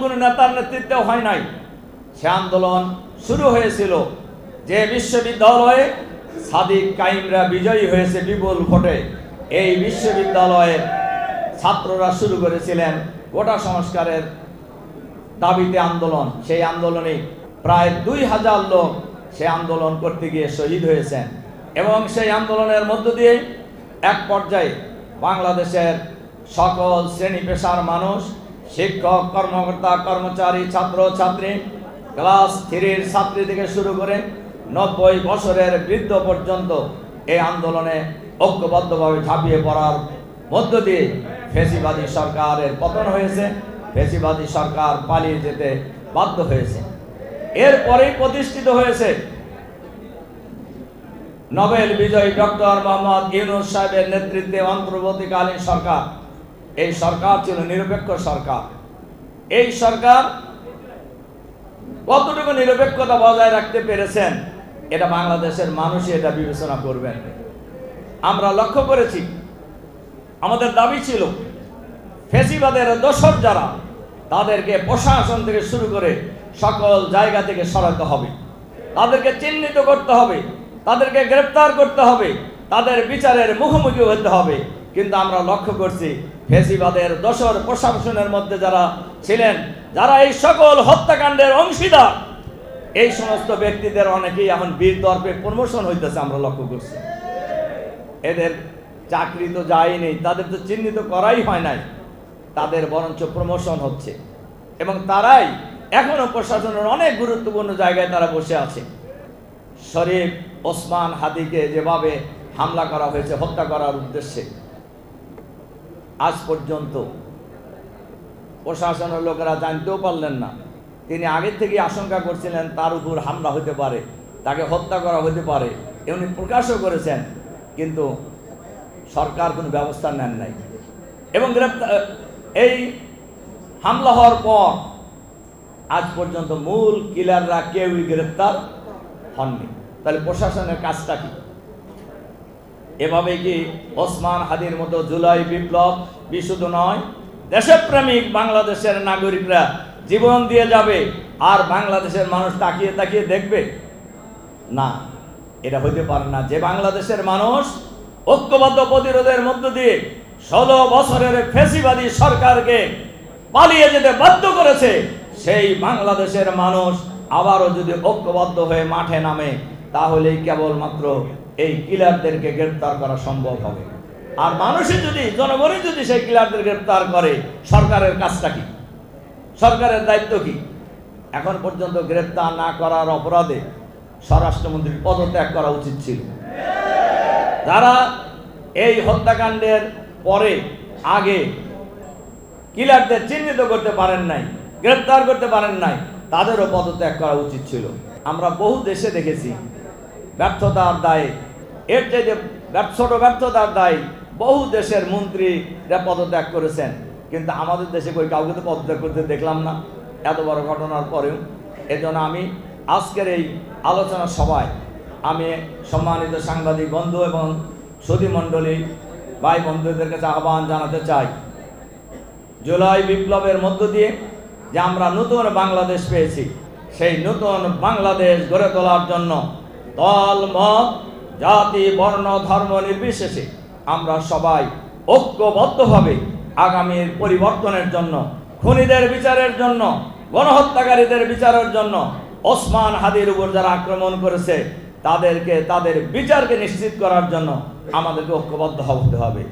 কোনো নেতার নেতৃত্বে হয় নাই। সে আন্দোলন শুরু হয়েছিল যে বিশ্ববিদ্যালয়ে সাদিক কাইমরা বিজয়ী হয়েছে বিপুল ভোটে। এই বিশ্ববিদ্যালয়ের ছাত্ররা শুরু করেছিলেন কোটা সংস্কারের দাবিতে আন্দোলন। সেই আন্দোলনে প্রায় 2000 লোক সে আন্দোলন করতে গিয়ে শহীদ হয়েছেন। এবং সেই আন্দোলনের মধ্য দিয়ে এক পর্যায়ে বাংলাদেশের সকল শ্রেণী পেশার মানুষ, শিক্ষক, কর্মকর্তা, কর্মচারী, ছাত্র ছাত্রী, ক্লাস 3-র ছাত্রী থেকে শুরু করে 90 বছরের বৃদ্ধ পর্যন্ত এই আন্দোলনে ঐক্যবদ্ধভাবে ঝাঁপিয়ে পড়ার মধ্য দিয়ে ফ্যাসিবাদী সরকারের পতন হয়েছে। ফ্যাসিবাদী সরকার পালিয়ে যেতে বাধ্য হয়েছে। এরপরেই প্রতিষ্ঠিত হয়েছে নোবেল বিজয়ী ডক্টর মোহাম্মদ ইউনূস সাহেবের নেতৃত্বে অন্তর্বর্তীকালীন সরকার। এই সরকার ছিল নিরপেক্ষ সরকার। এই সরকার কতটুকু নিরপেক্ষতা বজায় রাখতে পেরেছেন এটা বাংলাদেশের মানুষই এটা বিবেচনা করবেন। আমরা লক্ষ্য করেছি, আমাদের দাবি ছিল ফ্যাসিবাদের দোসর যারা, তাদেরকে প্রশাসন থেকে শুরু করে সকল জায়গা থেকে সরাতে হবে, তাদেরকে চিহ্নিত করতে হবে, তাদেরকে গ্রেফতার করতে হবে, তাদের বিচারের মুখোমুখি হতে হবে। কিন্তু আমরা লক্ষ্য করছি ফ্যাসিবাদের দোসর প্রশাসনের মধ্যে যারা ছিলেন, যারা এই সকল হত্যাকাণ্ডের অংশীদার, এই সমস্ত ব্যক্তিদের অনেকেই এখন বীর দর্পে প্রমোশন হইতেছে। আমরা লক্ষ্য করছি এদের চাকরি তো যায়নি, তাদের তো চিহ্নিত করাই হয় নাই, তাদের বরঞ্চ প্রমোশন হচ্ছে। এবং তারাই এখনো প্রশাসনের অনেক গুরুত্বপূর্ণ জায়গায় তারা বসে আছে। শরীফ ওসমান হাদিকে যেভাবে হামলা করা হয়েছে হত্যা করার উদ্দেশ্যে, আজ পর্যন্ত প্রশাসনের লোকেরা জানতেও পারলেন না। তিনি আগে থেকে আশঙ্কা করছিলেন তার উপর হামলা হতে পারে, তাকে হত্যা করা হতে পারে, উনি প্রকাশও করেছেন, কিন্তু সরকার কোনো ব্যবস্থা নেন নাই। এবং এই হামলা হওয়ার পর আজ পর্যন্ত মূল কিলাররা কেউই গ্রেপ্তার হননি। তাহলে প্রশাসনের কাজটা কি? এভাবে কি ওসমান হাদির মতো জুলাই বিপ্লব বিশুদ্ধ নয়? দেশপ্রেমিক বাংলাদেশের নাগরিকরা জীবন দিয়ে যাবে আর বাংলাদেশের মানুষ তাকিয়ে তাকিয়ে দেখবে? না, এটা হইতে পারে না। যে বাংলাদেশের মানুষ ঐক্যবদ্ধ প্রতিরোধের মধ্য দিয়ে 16 বছরের ফ্যাসিবাদী সরকারকে পালিয়ে যেতে বাধ্য করেছে, সেই বাংলাদেশের মানুষ আবারও যদি ঐক্যবদ্ধ হয়ে মাঠে নামে, তাহলেই কেবলমাত্র এই কিলারদেরকে গ্রেপ্তার করা সম্ভব হবে। আর মানুষই যদি, জনগণই যদি সেই কিলারদের গ্রেপ্তার করে, সরকারের কাজটা কি? সরকারের দায়িত্ব কি? এখন পর্যন্ত গ্রেপ্তার না করার অপরাধে স্বরাষ্ট্রমন্ত্রীর পদত্যাগ করা উচিত ছিল। যারা এই হত্যাকাণ্ডের পরে আগে কিলারদের চিহ্নিত করতে পারেন নাই, গ্রেপ্তার করতে পারেন নাই, তাদেরও পদত্যাগ করা উচিত ছিল। আমরা বহু দেশে দেখেছি ব্যর্থতার দায়ে, এর চাইতে ছোট ব্যর্থতার দায়ে বহু দেশের মন্ত্রীরা পদত্যাগ করেছেন, কিন্তু আমাদের দেশে কই কাউকে তো পদত্যাগ করতে দেখলাম না এত বড় ঘটনার পরেও। এজন্য আমি আজকের এই আলোচনা সভায় আমি সম্মানিত সাংবাদিক বন্ধু এবং সুধীমণ্ডলী ভাই বন্ধুদের কাছে আহ্বান জানাতে চাই, জুলাই বিপ্লবের মধ্য দিয়ে যে আমরা নতুন বাংলাদেশ পেয়েছি, সেই নতুন বাংলাদেশ গড়ে তোলার জন্য দল মত জাতি বর্ণ ধর্ম নির্বিশেষে আমরা সবাই ঐক্যবদ্ধভাবে আগামীর পরিবর্তনের জন্য, খুনিদের বিচারের জন্য, গণহত্যাকারীদের বিচারের জন্য, ওসমান হাদির উপর যারা আক্রমণ করেছে তাদের বিচারকে নিশ্চিত করার জন্য আমাদেরকে ঐক্যবদ্ধ হতে হবে।